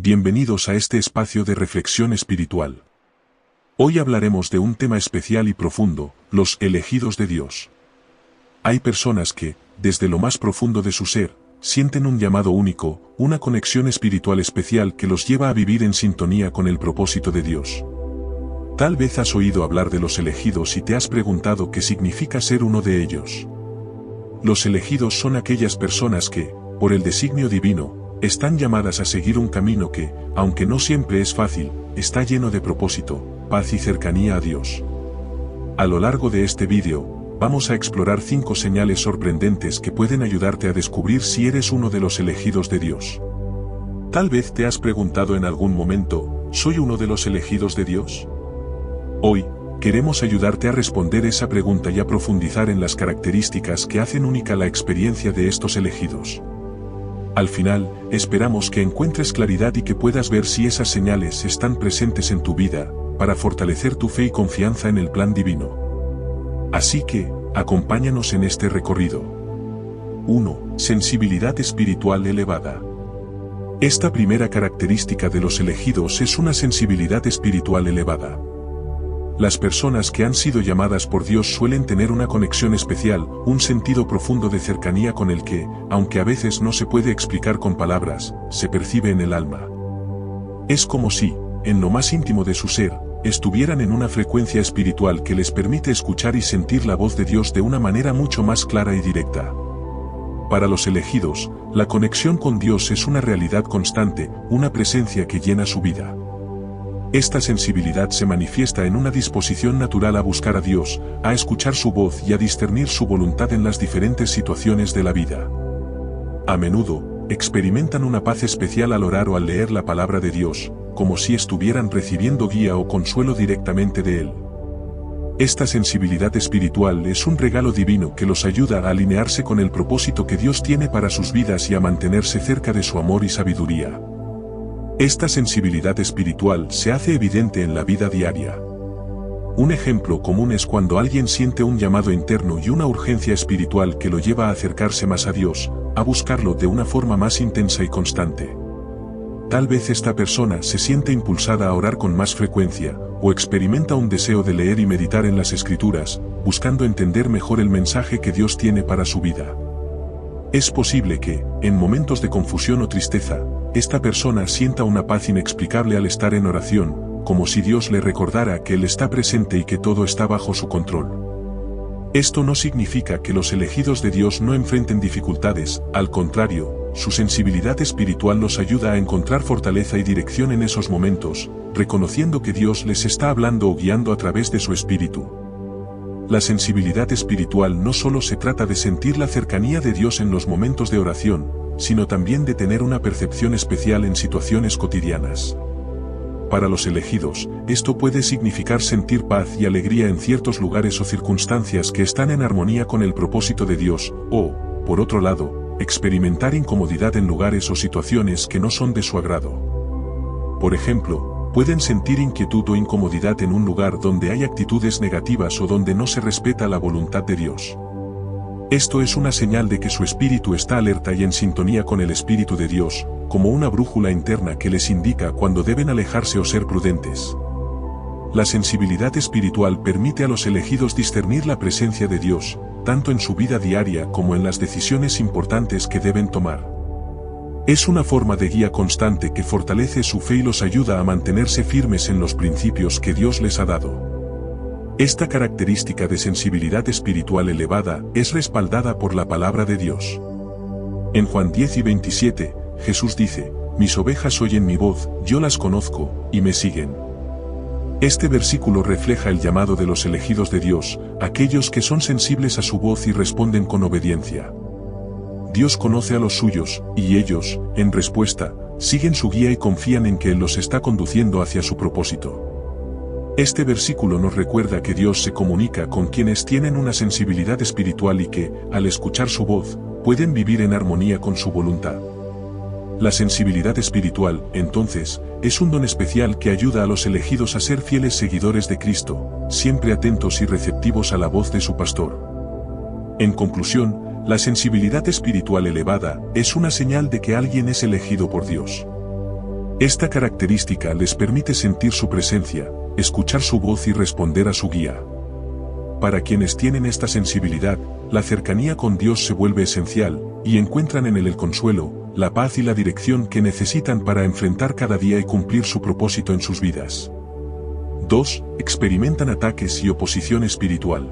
Bienvenidos a este espacio de reflexión espiritual. Hoy hablaremos de un tema especial y profundo, los elegidos de Dios. Hay personas que, desde lo más profundo de su ser, sienten un llamado único, una conexión espiritual especial que los lleva a vivir en sintonía con el propósito de Dios. Tal vez has oído hablar de los elegidos y te has preguntado qué significa ser uno de ellos. Los elegidos son aquellas personas que, por el designio divino, están llamadas a seguir un camino que, aunque no siempre es fácil, está lleno de propósito, paz y cercanía a Dios. A lo largo de este vídeo, vamos a explorar 5 señales sorprendentes que pueden ayudarte a descubrir si eres uno de los elegidos de Dios. Tal vez te has preguntado en algún momento, ¿soy uno de los elegidos de Dios? Hoy, queremos ayudarte a responder esa pregunta y a profundizar en las características que hacen única la experiencia de estos elegidos. Al final, esperamos que encuentres claridad y que puedas ver si esas señales están presentes en tu vida, para fortalecer tu fe y confianza en el plan divino. Así que, acompáñanos en este recorrido. 1. Sensibilidad espiritual elevada. Esta primera característica de los elegidos es una sensibilidad espiritual elevada. Las personas que han sido llamadas por Dios suelen tener una conexión especial, un sentido profundo de cercanía con el que, aunque a veces no se puede explicar con palabras, se percibe en el alma. Es como si, en lo más íntimo de su ser, estuvieran en una frecuencia espiritual que les permite escuchar y sentir la voz de Dios de una manera mucho más clara y directa. Para los elegidos, la conexión con Dios es una realidad constante, una presencia que llena su vida. Esta sensibilidad se manifiesta en una disposición natural a buscar a Dios, a escuchar su voz y a discernir su voluntad en las diferentes situaciones de la vida. A menudo, experimentan una paz especial al orar o al leer la palabra de Dios, como si estuvieran recibiendo guía o consuelo directamente de Él. Esta sensibilidad espiritual es un regalo divino que los ayuda a alinearse con el propósito que Dios tiene para sus vidas y a mantenerse cerca de su amor y sabiduría. Esta sensibilidad espiritual se hace evidente en la vida diaria. Un ejemplo común es cuando alguien siente un llamado interno y una urgencia espiritual que lo lleva a acercarse más a Dios, a buscarlo de una forma más intensa y constante. Tal vez esta persona se siente impulsada a orar con más frecuencia, o experimenta un deseo de leer y meditar en las Escrituras, buscando entender mejor el mensaje que Dios tiene para su vida. Es posible que, en momentos de confusión o tristeza, esta persona sienta una paz inexplicable al estar en oración, como si Dios le recordara que Él está presente y que todo está bajo su control. Esto no significa que los elegidos de Dios no enfrenten dificultades, al contrario, su sensibilidad espiritual los ayuda a encontrar fortaleza y dirección en esos momentos, reconociendo que Dios les está hablando o guiando a través de su espíritu. La sensibilidad espiritual no solo se trata de sentir la cercanía de Dios en los momentos de oración, sino también de tener una percepción especial en situaciones cotidianas. Para los elegidos, esto puede significar sentir paz y alegría en ciertos lugares o circunstancias que están en armonía con el propósito de Dios, o, por otro lado, experimentar incomodidad en lugares o situaciones que no son de su agrado. Por ejemplo, pueden sentir inquietud o incomodidad en un lugar donde hay actitudes negativas o donde no se respeta la voluntad de Dios. Esto es una señal de que su espíritu está alerta y en sintonía con el Espíritu de Dios, como una brújula interna que les indica cuando deben alejarse o ser prudentes. La sensibilidad espiritual permite a los elegidos discernir la presencia de Dios, tanto en su vida diaria como en las decisiones importantes que deben tomar. Es una forma de guía constante que fortalece su fe y los ayuda a mantenerse firmes en los principios que Dios les ha dado. Esta característica de sensibilidad espiritual elevada es respaldada por la palabra de Dios. En Juan 10:27, Jesús dice, «Mis ovejas oyen mi voz, yo las conozco, y me siguen». Este versículo refleja el llamado de los elegidos de Dios, aquellos que son sensibles a su voz y responden con obediencia. Dios conoce a los suyos, y ellos, en respuesta, siguen su guía y confían en que Él los está conduciendo hacia su propósito. Este versículo nos recuerda que Dios se comunica con quienes tienen una sensibilidad espiritual y que, al escuchar su voz, pueden vivir en armonía con su voluntad. La sensibilidad espiritual, entonces, es un don especial que ayuda a los elegidos a ser fieles seguidores de Cristo, siempre atentos y receptivos a la voz de su pastor. En conclusión, la sensibilidad espiritual elevada es una señal de que alguien es elegido por Dios. Esta característica les permite sentir su presencia, escuchar su voz y responder a su guía. Para quienes tienen esta sensibilidad, la cercanía con Dios se vuelve esencial, y encuentran en él el consuelo, la paz y la dirección que necesitan para enfrentar cada día y cumplir su propósito en sus vidas. 2. Experimentan ataques y oposición espiritual.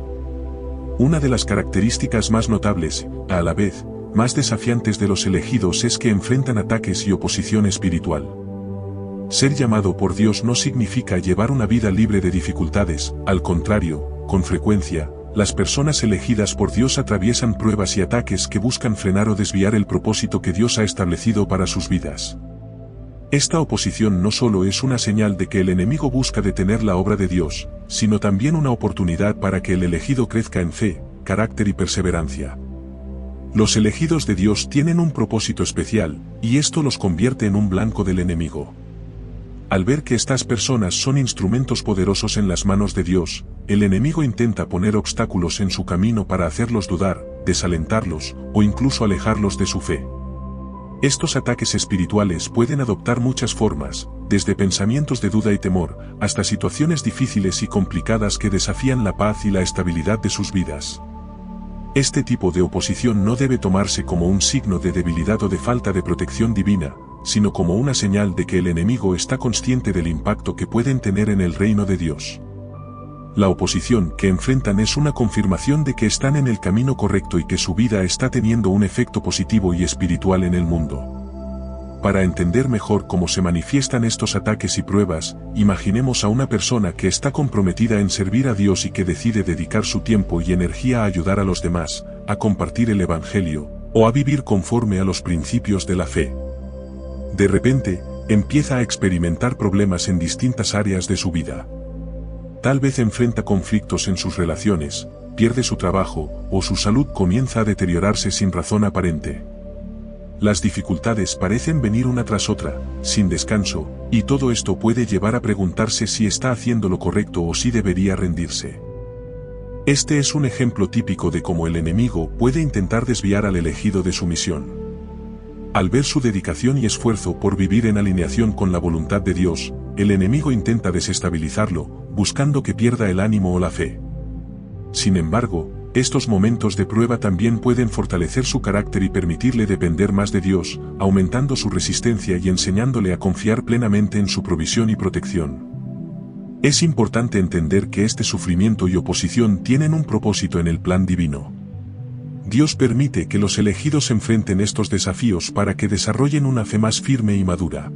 Una de las características más notables, a la vez, más desafiantes de los elegidos es que enfrentan ataques y oposición espiritual. Ser llamado por Dios no significa llevar una vida libre de dificultades, al contrario, con frecuencia, las personas elegidas por Dios atraviesan pruebas y ataques que buscan frenar o desviar el propósito que Dios ha establecido para sus vidas. Esta oposición no solo es una señal de que el enemigo busca detener la obra de Dios, sino también una oportunidad para que el elegido crezca en fe, carácter y perseverancia. Los elegidos de Dios tienen un propósito especial, y esto los convierte en un blanco del enemigo. Al ver que estas personas son instrumentos poderosos en las manos de Dios, el enemigo intenta poner obstáculos en su camino para hacerlos dudar, desalentarlos, o incluso alejarlos de su fe. Estos ataques espirituales pueden adoptar muchas formas, desde pensamientos de duda y temor, hasta situaciones difíciles y complicadas que desafían la paz y la estabilidad de sus vidas. Este tipo de oposición no debe tomarse como un signo de debilidad o de falta de protección divina, sino como una señal de que el enemigo está consciente del impacto que pueden tener en el reino de Dios. La oposición que enfrentan es una confirmación de que están en el camino correcto y que su vida está teniendo un efecto positivo y espiritual en el mundo. Para entender mejor cómo se manifiestan estos ataques y pruebas, imaginemos a una persona que está comprometida en servir a Dios y que decide dedicar su tiempo y energía a ayudar a los demás, a compartir el Evangelio, o a vivir conforme a los principios de la fe. De repente, empieza a experimentar problemas en distintas áreas de su vida. Tal vez enfrenta conflictos en sus relaciones, pierde su trabajo, o su salud comienza a deteriorarse sin razón aparente. Las dificultades parecen venir una tras otra, sin descanso, y todo esto puede llevar a preguntarse si está haciendo lo correcto o si debería rendirse. Este es un ejemplo típico de cómo el enemigo puede intentar desviar al elegido de su misión. Al ver su dedicación y esfuerzo por vivir en alineación con la voluntad de Dios, el enemigo intenta desestabilizarlo, buscando que pierda el ánimo o la fe. Sin embargo, estos momentos de prueba también pueden fortalecer su carácter y permitirle depender más de Dios, aumentando su resistencia y enseñándole a confiar plenamente en su provisión y protección. Es importante entender que este sufrimiento y oposición tienen un propósito en el plan divino. Dios permite que los elegidos enfrenten estos desafíos para que desarrollen una fe más firme y madura.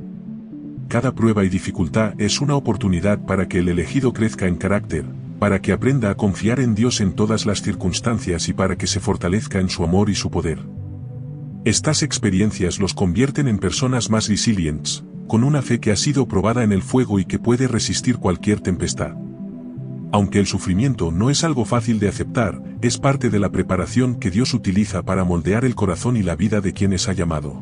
Cada prueba y dificultad es una oportunidad para que el elegido crezca en carácter, para que aprenda a confiar en Dios en todas las circunstancias y para que se fortalezca en su amor y su poder. Estas experiencias los convierten en personas más resilientes, con una fe que ha sido probada en el fuego y que puede resistir cualquier tempestad. Aunque el sufrimiento no es algo fácil de aceptar, es parte de la preparación que Dios utiliza para moldear el corazón y la vida de quienes ha llamado.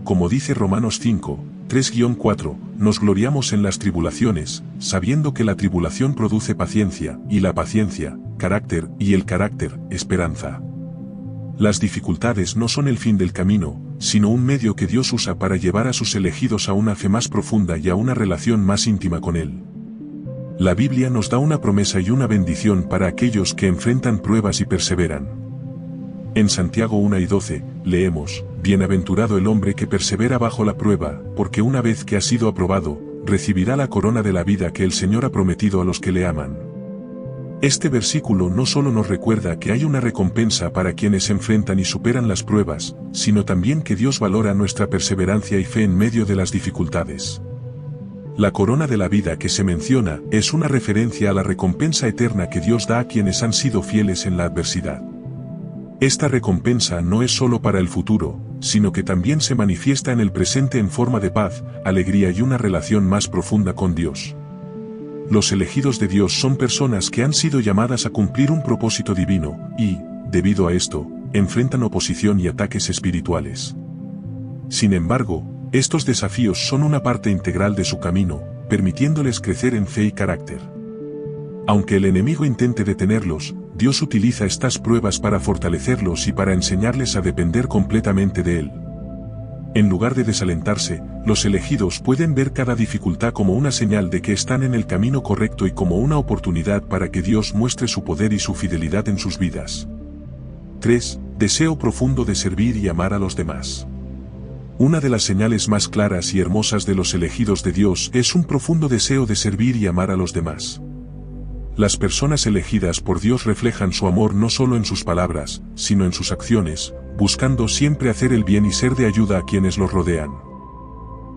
Como dice Romanos 5, 3-4, nos gloriamos en las tribulaciones, sabiendo que la tribulación produce paciencia, y la paciencia, carácter, y el carácter, esperanza. Las dificultades no son el fin del camino, sino un medio que Dios usa para llevar a sus elegidos a una fe más profunda y a una relación más íntima con Él. La Biblia nos da una promesa y una bendición para aquellos que enfrentan pruebas y perseveran. En Santiago 1:12, leemos, «Bienaventurado el hombre que persevera bajo la prueba, porque una vez que ha sido aprobado, recibirá la corona de la vida que el Señor ha prometido a los que le aman». Este versículo no solo nos recuerda que hay una recompensa para quienes enfrentan y superan las pruebas, sino también que Dios valora nuestra perseverancia y fe en medio de las dificultades. La corona de la vida que se menciona es una referencia a la recompensa eterna que Dios da a quienes han sido fieles en la adversidad. Esta recompensa no es solo para el futuro, sino que también se manifiesta en el presente en forma de paz, alegría y una relación más profunda con Dios. Los elegidos de Dios son personas que han sido llamadas a cumplir un propósito divino, y, debido a esto, enfrentan oposición y ataques espirituales. Sin embargo, estos desafíos son una parte integral de su camino, permitiéndoles crecer en fe y carácter. Aunque el enemigo intente detenerlos, Dios utiliza estas pruebas para fortalecerlos y para enseñarles a depender completamente de Él. En lugar de desalentarse, los elegidos pueden ver cada dificultad como una señal de que están en el camino correcto y como una oportunidad para que Dios muestre su poder y su fidelidad en sus vidas. 3. Deseo profundo de servir y amar a los demás. Una de las señales más claras y hermosas de los elegidos de Dios es un profundo deseo de servir y amar a los demás. Las personas elegidas por Dios reflejan su amor no solo en sus palabras, sino en sus acciones, buscando siempre hacer el bien y ser de ayuda a quienes los rodean.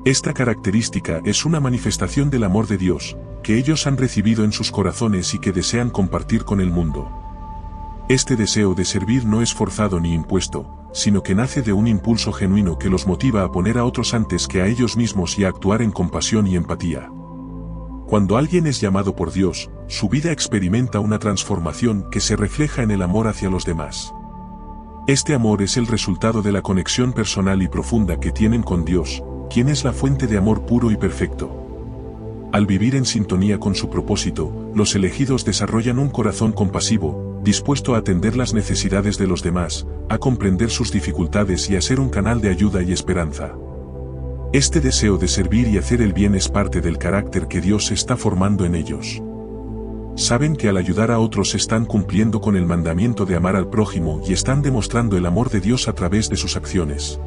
Esta característica es una manifestación del amor de Dios, que ellos han recibido en sus corazones y que desean compartir con el mundo. Este deseo de servir no es forzado ni impuesto, sino que nace de un impulso genuino que los motiva a poner a otros antes que a ellos mismos y a actuar en compasión y empatía. Cuando alguien es llamado por Dios, su vida experimenta una transformación que se refleja en el amor hacia los demás. Este amor es el resultado de la conexión personal y profunda que tienen con Dios, quien es la fuente de amor puro y perfecto. Al vivir en sintonía con su propósito, los elegidos desarrollan un corazón compasivo, dispuesto a atender las necesidades de los demás, a comprender sus dificultades y a ser un canal de ayuda y esperanza. Este deseo de servir y hacer el bien es parte del carácter que Dios está formando en ellos. Saben que al ayudar a otros están cumpliendo con el mandamiento de amar al prójimo y están demostrando el amor de Dios a través de sus acciones.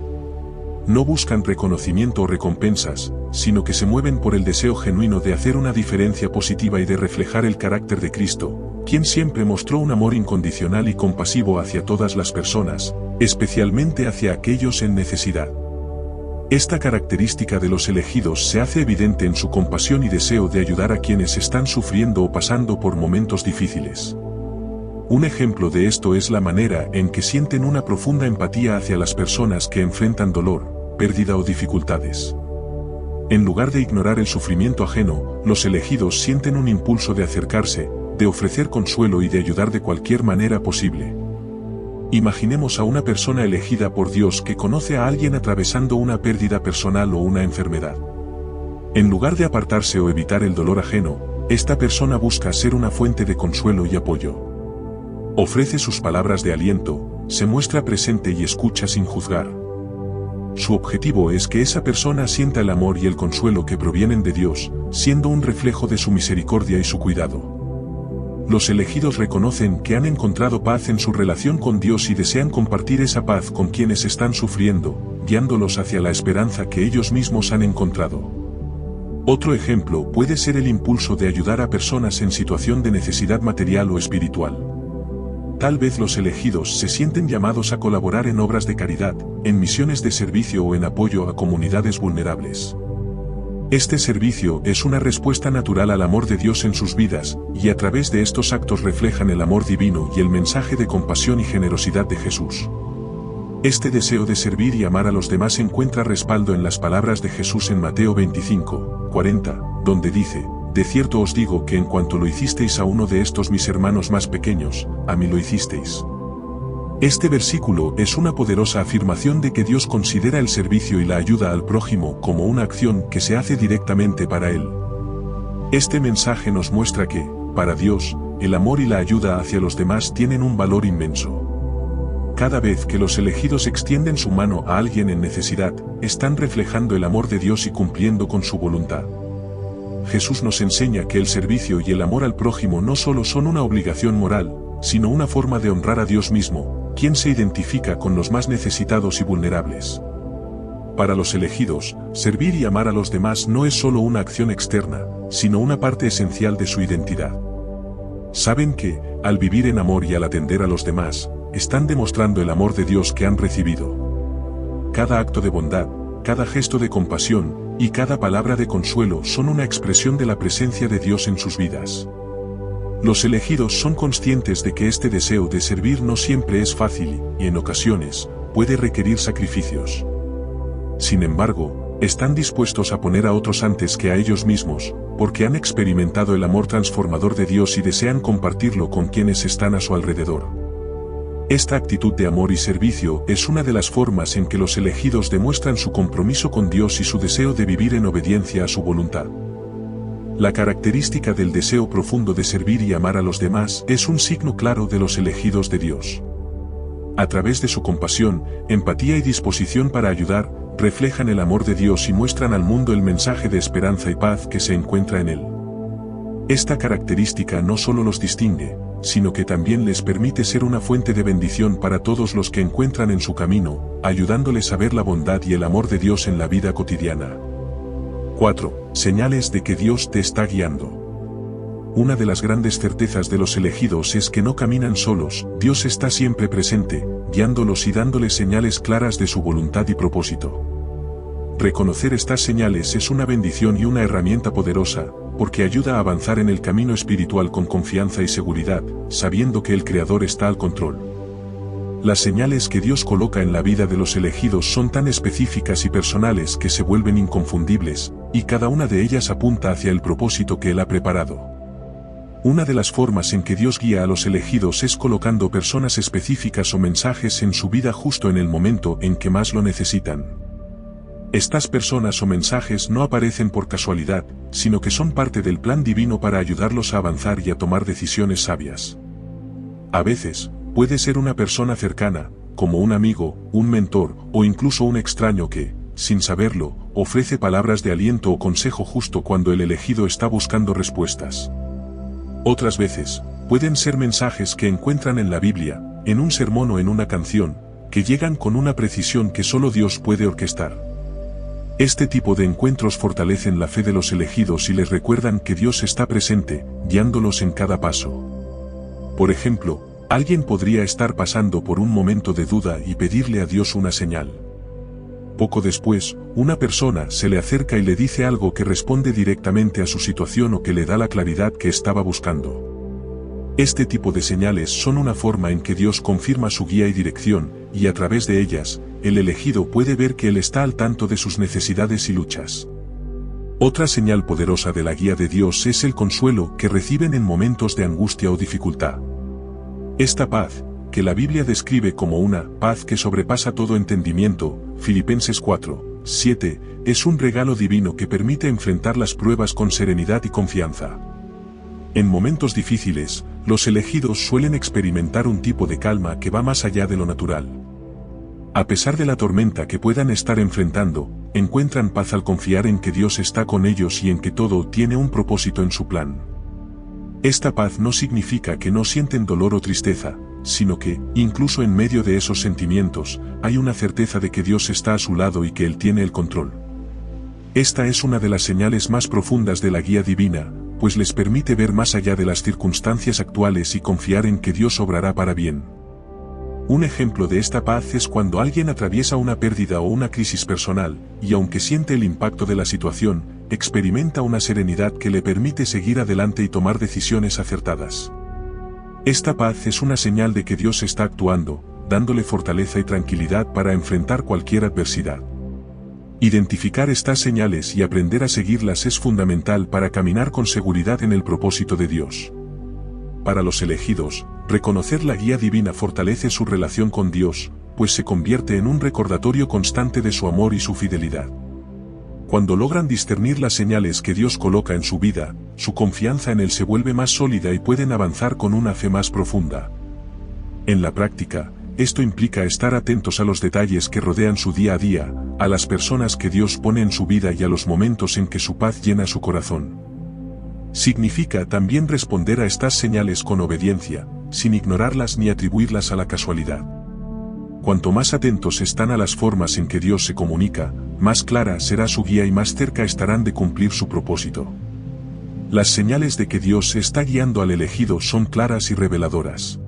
No buscan reconocimiento o recompensas, sino que se mueven por el deseo genuino de hacer una diferencia positiva y de reflejar el carácter de Cristo, quien siempre mostró un amor incondicional y compasivo hacia todas las personas, especialmente hacia aquellos en necesidad. Esta característica de los elegidos se hace evidente en su compasión y deseo de ayudar a quienes están sufriendo o pasando por momentos difíciles. Un ejemplo de esto es la manera en que sienten una profunda empatía hacia las personas que enfrentan dolor, pérdida o dificultades. En lugar de ignorar el sufrimiento ajeno, los elegidos sienten un impulso de acercarse, de ofrecer consuelo y de ayudar de cualquier manera posible. Imaginemos a una persona elegida por Dios que conoce a alguien atravesando una pérdida personal o una enfermedad. En lugar de apartarse o evitar el dolor ajeno, esta persona busca ser una fuente de consuelo y apoyo. Ofrece sus palabras de aliento, se muestra presente y escucha sin juzgar. Su objetivo es que esa persona sienta el amor y el consuelo que provienen de Dios, siendo un reflejo de su misericordia y su cuidado. Los elegidos reconocen que han encontrado paz en su relación con Dios y desean compartir esa paz con quienes están sufriendo, guiándolos hacia la esperanza que ellos mismos han encontrado. Otro ejemplo puede ser el impulso de ayudar a personas en situación de necesidad material o espiritual. Tal vez los elegidos se sienten llamados a colaborar en obras de caridad, en misiones de servicio o en apoyo a comunidades vulnerables. Este servicio es una respuesta natural al amor de Dios en sus vidas, y a través de estos actos reflejan el amor divino y el mensaje de compasión y generosidad de Jesús. Este deseo de servir y amar a los demás encuentra respaldo en las palabras de Jesús en Mateo 25:40, donde dice: de cierto os digo que en cuanto lo hicisteis a uno de estos mis hermanos más pequeños, a mí lo hicisteis. Este versículo es una poderosa afirmación de que Dios considera el servicio y la ayuda al prójimo como una acción que se hace directamente para Él. Este mensaje nos muestra que, para Dios, el amor y la ayuda hacia los demás tienen un valor inmenso. Cada vez que los elegidos extienden su mano a alguien en necesidad, están reflejando el amor de Dios y cumpliendo con su voluntad. Jesús nos enseña que el servicio y el amor al prójimo no solo son una obligación moral, sino una forma de honrar a Dios mismo, quien se identifica con los más necesitados y vulnerables. Para los elegidos, servir y amar a los demás no es solo una acción externa, sino una parte esencial de su identidad. Saben que, al vivir en amor y al atender a los demás, están demostrando el amor de Dios que han recibido. Cada acto de bondad, cada gesto de compasión, y cada palabra de consuelo son una expresión de la presencia de Dios en sus vidas. Los elegidos son conscientes de que este deseo de servir no siempre es fácil y, en ocasiones, puede requerir sacrificios. Sin embargo, están dispuestos a poner a otros antes que a ellos mismos, porque han experimentado el amor transformador de Dios y desean compartirlo con quienes están a su alrededor. Esta actitud de amor y servicio es una de las formas en que los elegidos demuestran su compromiso con Dios y su deseo de vivir en obediencia a su voluntad. La característica del deseo profundo de servir y amar a los demás es un signo claro de los elegidos de Dios. A través de su compasión, empatía y disposición para ayudar, reflejan el amor de Dios y muestran al mundo el mensaje de esperanza y paz que se encuentra en él. Esta característica no solo los distingue, sino que también les permite ser una fuente de bendición para todos los que encuentran en su camino, ayudándoles a ver la bondad y el amor de Dios en la vida cotidiana. 4. Señales de que Dios te está guiando. Una de las grandes certezas de los elegidos es que no caminan solos, Dios está siempre presente, guiándolos y dándoles señales claras de su voluntad y propósito. Reconocer estas señales es una bendición y una herramienta poderosa, porque ayuda a avanzar en el camino espiritual con confianza y seguridad, sabiendo que el Creador está al control. Las señales que Dios coloca en la vida de los elegidos son tan específicas y personales que se vuelven inconfundibles, y cada una de ellas apunta hacia el propósito que Él ha preparado. Una de las formas en que Dios guía a los elegidos es colocando personas específicas o mensajes en su vida justo en el momento en que más lo necesitan. Estas personas o mensajes no aparecen por casualidad, sino que son parte del plan divino para ayudarlos a avanzar y a tomar decisiones sabias. A veces, puede ser una persona cercana, como un amigo, un mentor, o incluso un extraño que, sin saberlo, ofrece palabras de aliento o consejo justo cuando el elegido está buscando respuestas. Otras veces, pueden ser mensajes que encuentran en la Biblia, en un sermón o en una canción, que llegan con una precisión que solo Dios puede orquestar. Este tipo de encuentros fortalecen la fe de los elegidos y les recuerdan que Dios está presente, guiándolos en cada paso. Por ejemplo, alguien podría estar pasando por un momento de duda y pedirle a Dios una señal. Poco después, una persona se le acerca y le dice algo que responde directamente a su situación o que le da la claridad que estaba buscando. Este tipo de señales son una forma en que Dios confirma su guía y dirección, y a través de ellas, el elegido puede ver que Él está al tanto de sus necesidades y luchas. Otra señal poderosa de la guía de Dios es el consuelo que reciben en momentos de angustia o dificultad. Esta paz, que la Biblia describe como una paz que sobrepasa todo entendimiento, Filipenses 4:7, es un regalo divino que permite enfrentar las pruebas con serenidad y confianza. En momentos difíciles, los elegidos suelen experimentar un tipo de calma que va más allá de lo natural. A pesar de la tormenta que puedan estar enfrentando, encuentran paz al confiar en que Dios está con ellos y en que todo tiene un propósito en su plan. Esta paz no significa que no sienten dolor o tristeza, sino que, incluso en medio de esos sentimientos, hay una certeza de que Dios está a su lado y que Él tiene el control. Esta es una de las señales más profundas de la guía divina, pues les permite ver más allá de las circunstancias actuales y confiar en que Dios obrará para bien. Un ejemplo de esta paz es cuando alguien atraviesa una pérdida o una crisis personal, y aunque siente el impacto de la situación, experimenta una serenidad que le permite seguir adelante y tomar decisiones acertadas. Esta paz es una señal de que Dios está actuando, dándole fortaleza y tranquilidad para enfrentar cualquier adversidad. Identificar estas señales y aprender a seguirlas es fundamental para caminar con seguridad en el propósito de Dios. Para los elegidos, reconocer la guía divina fortalece su relación con Dios, pues se convierte en un recordatorio constante de su amor y su fidelidad. Cuando logran discernir las señales que Dios coloca en su vida, su confianza en Él se vuelve más sólida y pueden avanzar con una fe más profunda. En la práctica, esto implica estar atentos a los detalles que rodean su día a día, a las personas que Dios pone en su vida y a los momentos en que su paz llena su corazón. Significa también responder a estas señales con obediencia, sin ignorarlas ni atribuirlas a la casualidad. Cuanto más atentos están a las formas en que Dios se comunica, más clara será su guía y más cerca estarán de cumplir su propósito. Las señales de que Dios está guiando al elegido son claras y reveladoras.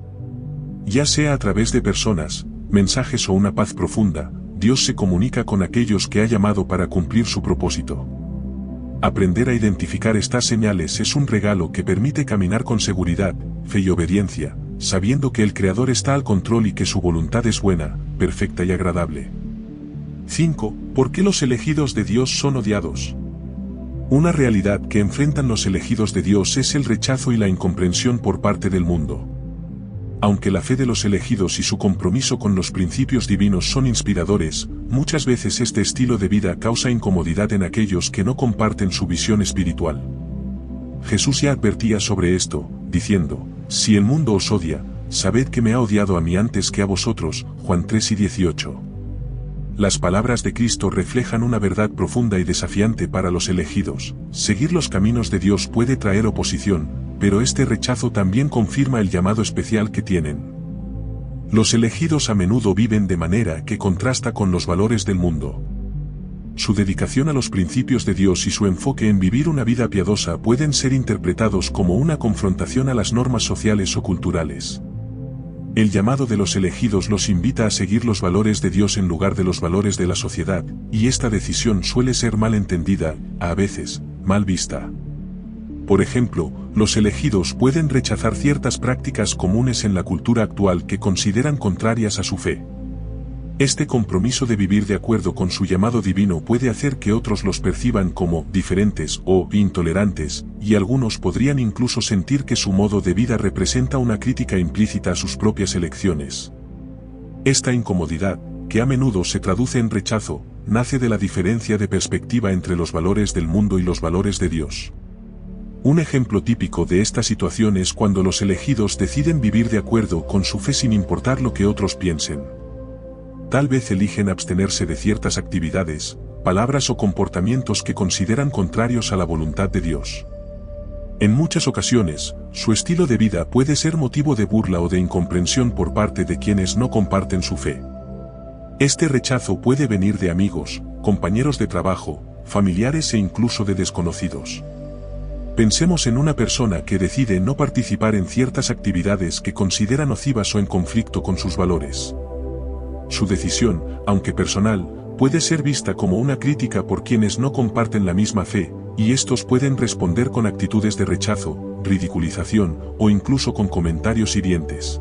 Ya sea a través de personas, mensajes o una paz profunda, Dios se comunica con aquellos que ha llamado para cumplir su propósito. Aprender a identificar estas señales es un regalo que permite caminar con seguridad, fe y obediencia, sabiendo que el Creador está al control y que su voluntad es buena, perfecta y agradable. 5. ¿Por qué los elegidos de Dios son odiados? Una realidad que enfrentan los elegidos de Dios es el rechazo y la incomprensión por parte del mundo. Aunque la fe de los elegidos y su compromiso con los principios divinos son inspiradores, muchas veces este estilo de vida causa incomodidad en aquellos que no comparten su visión espiritual. Jesús ya advertía sobre esto, diciendo: si el mundo os odia, sabed que me ha odiado a mí antes que a vosotros. Juan 3:18. las palabras de Cristo reflejan una verdad profunda y desafiante para los elegidos. Seguir los caminos de Dios puede traer oposición, pero este rechazo también confirma el llamado especial que tienen. Los elegidos a menudo viven de manera que contrasta con los valores del mundo. Su dedicación a los principios de Dios y su enfoque en vivir una vida piadosa pueden ser interpretados como una confrontación a las normas sociales o culturales. El llamado de los elegidos los invita a seguir los valores de Dios en lugar de los valores de la sociedad, y esta decisión suele ser mal entendida, a veces, mal vista. Por ejemplo, los elegidos pueden rechazar ciertas prácticas comunes en la cultura actual que consideran contrarias a su fe. Este compromiso de vivir de acuerdo con su llamado divino puede hacer que otros los perciban como diferentes o intolerantes, y algunos podrían incluso sentir que su modo de vida representa una crítica implícita a sus propias elecciones. Esta incomodidad, que a menudo se traduce en rechazo, nace de la diferencia de perspectiva entre los valores del mundo y los valores de Dios. Un ejemplo típico de esta situación es cuando los elegidos deciden vivir de acuerdo con su fe sin importar lo que otros piensen. Tal vez eligen abstenerse de ciertas actividades, palabras o comportamientos que consideran contrarios a la voluntad de Dios. En muchas ocasiones, su estilo de vida puede ser motivo de burla o de incomprensión por parte de quienes no comparten su fe. Este rechazo puede venir de amigos, compañeros de trabajo, familiares e incluso de desconocidos. Pensemos en una persona que decide no participar en ciertas actividades que considera nocivas o en conflicto con sus valores. Su decisión, aunque personal, puede ser vista como una crítica por quienes no comparten la misma fe, y estos pueden responder con actitudes de rechazo, ridiculización o incluso con comentarios hirientes.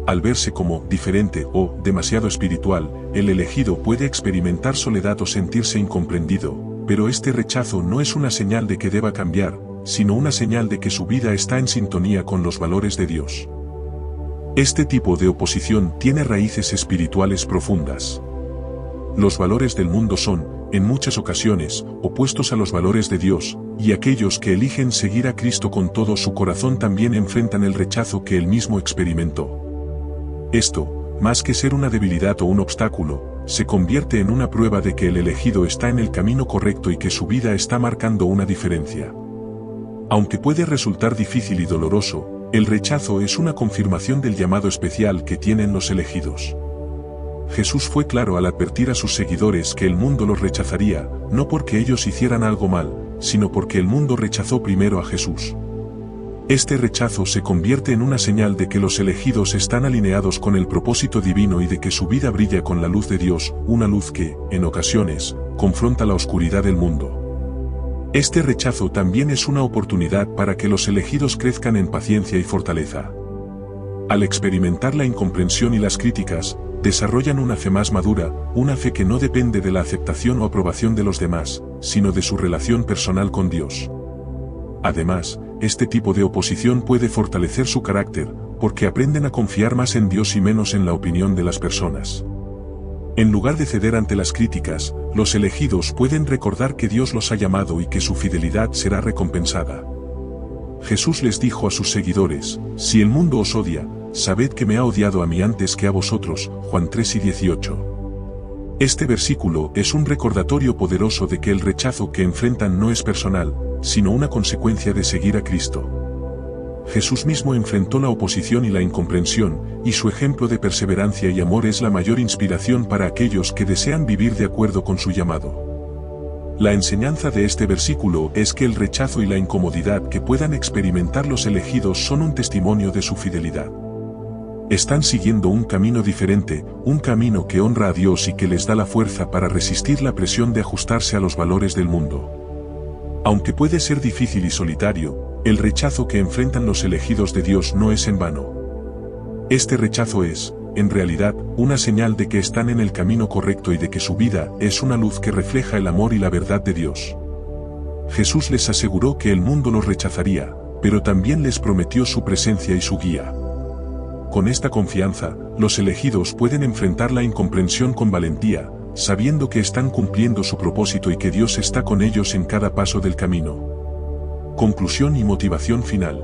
Al verse como diferente o demasiado espiritual, el elegido puede experimentar soledad o sentirse incomprendido, pero este rechazo no es una señal de que deba cambiar, sino una señal de que su vida está en sintonía con los valores de Dios. Este tipo de oposición tiene raíces espirituales profundas. Los valores del mundo son, en muchas ocasiones, opuestos a los valores de Dios, y aquellos que eligen seguir a Cristo con todo su corazón también enfrentan el rechazo que él mismo experimentó. Esto, más que ser una debilidad o un obstáculo, se convierte en una prueba de que el elegido está en el camino correcto y que su vida está marcando una diferencia. Aunque puede resultar difícil y doloroso, el rechazo es una confirmación del llamado especial que tienen los elegidos. Jesús fue claro al advertir a sus seguidores que el mundo los rechazaría, no porque ellos hicieran algo mal, sino porque el mundo rechazó primero a Jesús. Este rechazo se convierte en una señal de que los elegidos están alineados con el propósito divino y de que su vida brilla con la luz de Dios, una luz que, en ocasiones, confronta la oscuridad del mundo. Este rechazo también es una oportunidad para que los elegidos crezcan en paciencia y fortaleza. Al experimentar la incomprensión y las críticas, desarrollan una fe más madura, una fe que no depende de la aceptación o aprobación de los demás, sino de su relación personal con Dios. Además, este tipo de oposición puede fortalecer su carácter, porque aprenden a confiar más en Dios y menos en la opinión de las personas. En lugar de ceder ante las críticas, los elegidos pueden recordar que Dios los ha llamado y que su fidelidad será recompensada. Jesús les dijo a sus seguidores: si el mundo os odia, sabed que me ha odiado a mí antes que a vosotros. Juan 3:18. Este versículo es un recordatorio poderoso de que el rechazo que enfrentan no es personal, sino una consecuencia de seguir a Cristo. Jesús mismo enfrentó la oposición y la incomprensión, y su ejemplo de perseverancia y amor es la mayor inspiración para aquellos que desean vivir de acuerdo con su llamado. La enseñanza de este versículo es que el rechazo y la incomodidad que puedan experimentar los elegidos son un testimonio de su fidelidad. Están siguiendo un camino diferente, un camino que honra a Dios y que les da la fuerza para resistir la presión de ajustarse a los valores del mundo. Aunque puede ser difícil y solitario, el rechazo que enfrentan los elegidos de Dios no es en vano. Este rechazo es, en realidad, una señal de que están en el camino correcto y de que su vida es una luz que refleja el amor y la verdad de Dios. Jesús les aseguró que el mundo los rechazaría, pero también les prometió su presencia y su guía. Con esta confianza, los elegidos pueden enfrentar la incomprensión con valentía, sabiendo que están cumpliendo su propósito y que Dios está con ellos en cada paso del camino. Conclusión y motivación final.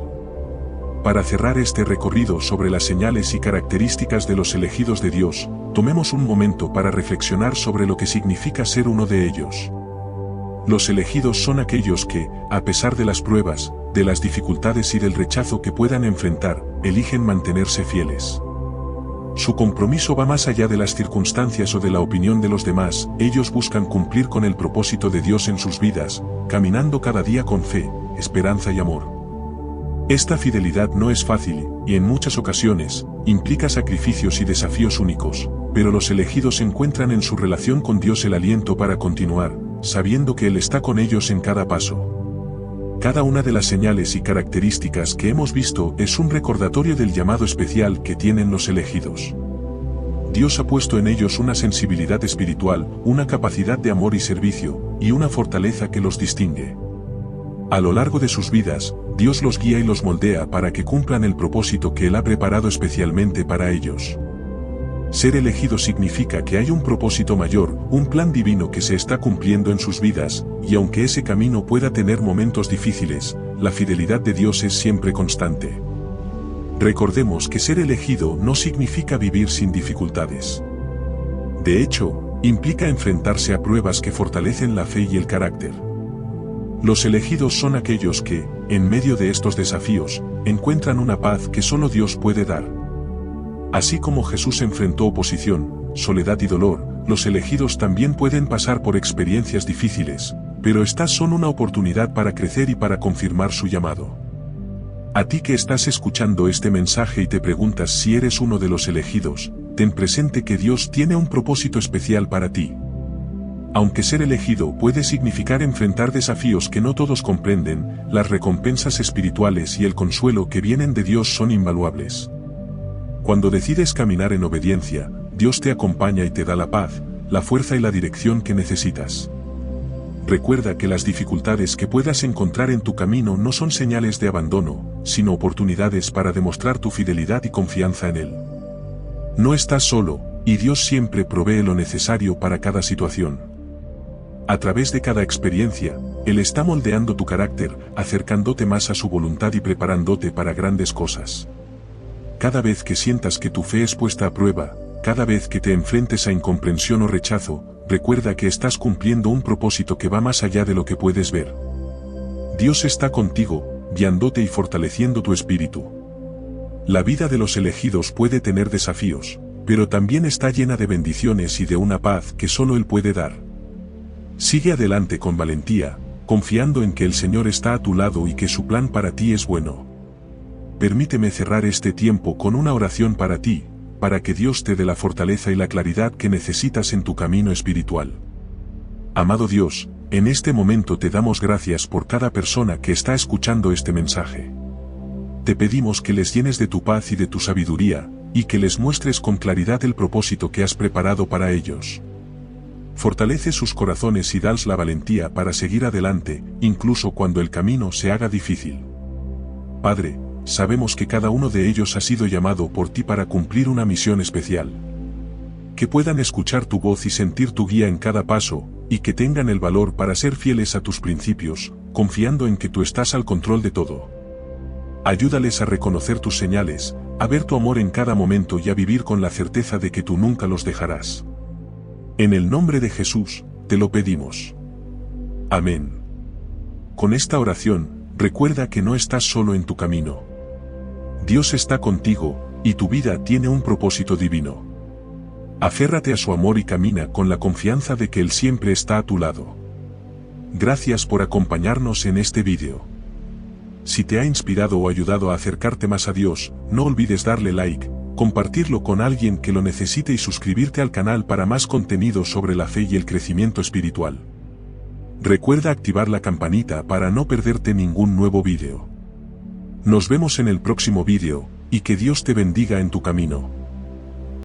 para cerrar este recorrido sobre las señales y características de los elegidos de Dios, tomemos un momento para reflexionar sobre lo que significa ser uno de ellos. Los elegidos son aquellos que, a pesar de las pruebas, de las dificultades y del rechazo que puedan enfrentar, eligen mantenerse fieles. Su compromiso va más allá de las circunstancias o de la opinión de los demás. Ellos buscan cumplir con el propósito de Dios en sus vidas, caminando cada día con fe, esperanza y amor. Esta fidelidad no es fácil, y en muchas ocasiones, implica sacrificios y desafíos únicos, pero los elegidos encuentran en su relación con Dios el aliento para continuar, sabiendo que Él está con ellos en cada paso. Cada una de las señales y características que hemos visto es un recordatorio del llamado especial que tienen los elegidos. Dios ha puesto en ellos una sensibilidad espiritual, una capacidad de amor y servicio, y una fortaleza que los distingue. A lo largo de sus vidas, Dios los guía y los moldea para que cumplan el propósito que Él ha preparado especialmente para ellos. Ser elegido significa que hay un propósito mayor, un plan divino que se está cumpliendo en sus vidas, y aunque ese camino pueda tener momentos difíciles, la fidelidad de Dios es siempre constante. Recordemos que ser elegido no significa vivir sin dificultades. De hecho, implica enfrentarse a pruebas que fortalecen la fe y el carácter. Los elegidos son aquellos que, en medio de estos desafíos, encuentran una paz que solo Dios puede dar. Así como Jesús enfrentó oposición, soledad y dolor, los elegidos también pueden pasar por experiencias difíciles, pero estas son una oportunidad para crecer y para confirmar su llamado. A ti que estás escuchando este mensaje y te preguntas si eres uno de los elegidos, ten presente que Dios tiene un propósito especial para ti. Aunque ser elegido puede significar enfrentar desafíos que no todos comprenden, las recompensas espirituales y el consuelo que vienen de Dios son invaluables. Cuando decides caminar en obediencia, Dios te acompaña y te da la paz, la fuerza y la dirección que necesitas. Recuerda que las dificultades que puedas encontrar en tu camino no son señales de abandono, sino oportunidades para demostrar tu fidelidad y confianza en Él. No estás solo, y Dios siempre provee lo necesario para cada situación. A través de cada experiencia, Él está moldeando tu carácter, acercándote más a su voluntad y preparándote para grandes cosas. Cada vez que sientas que tu fe es puesta a prueba, cada vez que te enfrentes a incomprensión o rechazo, recuerda que estás cumpliendo un propósito que va más allá de lo que puedes ver. Dios está contigo, guiándote y fortaleciendo tu espíritu. La vida de los elegidos puede tener desafíos, pero también está llena de bendiciones y de una paz que solo Él puede dar. Sigue adelante con valentía, confiando en que el Señor está a tu lado y que su plan para ti es bueno. Permíteme cerrar este tiempo con una oración para ti, para que Dios te dé la fortaleza y la claridad que necesitas en tu camino espiritual. Amado Dios, en este momento te damos gracias por cada persona que está escuchando este mensaje. Te pedimos que les llenes de tu paz y de tu sabiduría, y que les muestres con claridad el propósito que has preparado para ellos. Fortalece sus corazones y dales la valentía para seguir adelante, incluso cuando el camino se haga difícil. Padre, sabemos que cada uno de ellos ha sido llamado por ti para cumplir una misión especial. Que puedan escuchar tu voz y sentir tu guía en cada paso, y que tengan el valor para ser fieles a tus principios, confiando en que tú estás al control de todo. Ayúdales a reconocer tus señales, a ver tu amor en cada momento y a vivir con la certeza de que tú nunca los dejarás. En el nombre de Jesús, te lo pedimos. Amén. Con esta oración, recuerda que no estás solo en tu camino. Dios está contigo, y tu vida tiene un propósito divino. Aférrate a su amor y camina con la confianza de que Él siempre está a tu lado. Gracias por acompañarnos en este vídeo. Si te ha inspirado o ayudado a acercarte más a Dios, no olvides darle like, compartirlo con alguien que lo necesite y suscribirte al canal para más contenido sobre la fe y el crecimiento espiritual. Recuerda activar la campanita para no perderte ningún nuevo vídeo. Nos vemos en el próximo vídeo, y que Dios te bendiga en tu camino.